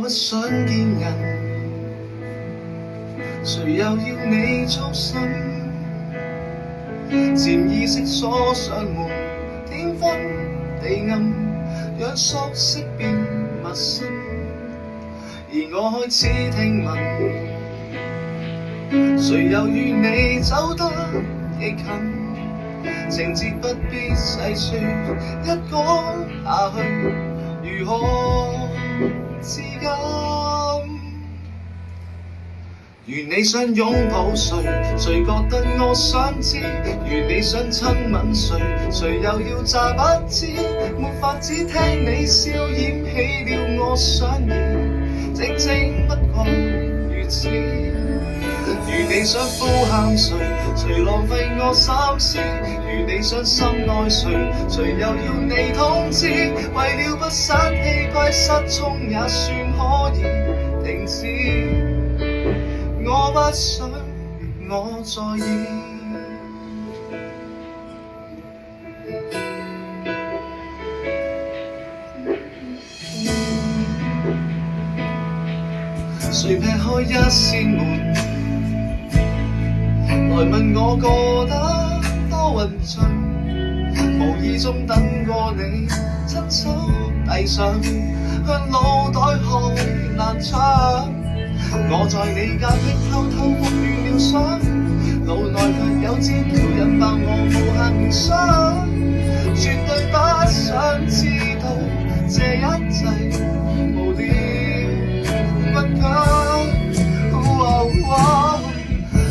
不想見人，誰又要你操心？潛意識鎖上門，天昏地暗，讓熟悉變陌生。而我開始聽聞，誰又與你走得亦近？情節不必細說，一講下去，如何自禁？如你想擁抱誰，誰覺得我想知？如你想親吻誰，誰又要詐不知？沒法子聽你笑，掩起了我想念，靜靜不過如此。如你想呼喊誰，誰浪費我心思？如你想深愛誰，誰又要你通知？為了不散氣派失聰也算可以停止。我不想我在意，誰劈開一扇門，來問我過得多雲醉，無意中等過你，親手遞上，向腦袋開難窗。我在你隔壁偷偷復原了想，腦內卻有尖叫引爆我無限聯想，絕對不想知道這一切無聊不強。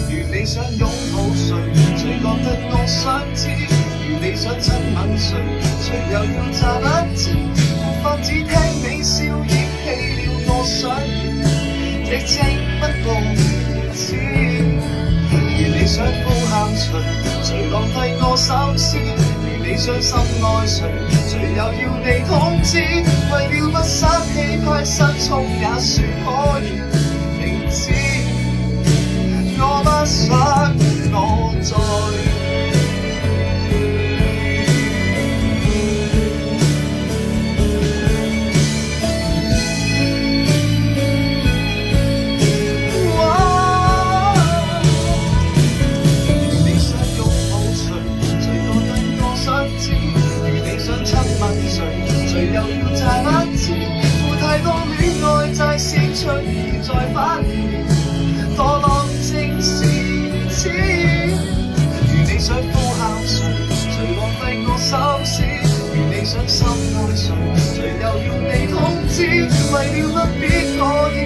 如你想擁抱誰，誰覺得我想知？如你想親吻誰，誰又要詐不知？沒法子聽你笑，掩起了我想念，寂靜不過如此。如你想呼喊誰，誰浪費我心思？如你想深愛誰，誰又要你通知？為了不生氣派失聰也算可以停止。我不想我在誰又要詐不知？負太多戀愛債先出現再反面，墮落正是如此。如你想呼喊誰，誰浪費我心思？如你想深愛誰，誰又要你通知？為了不必妥協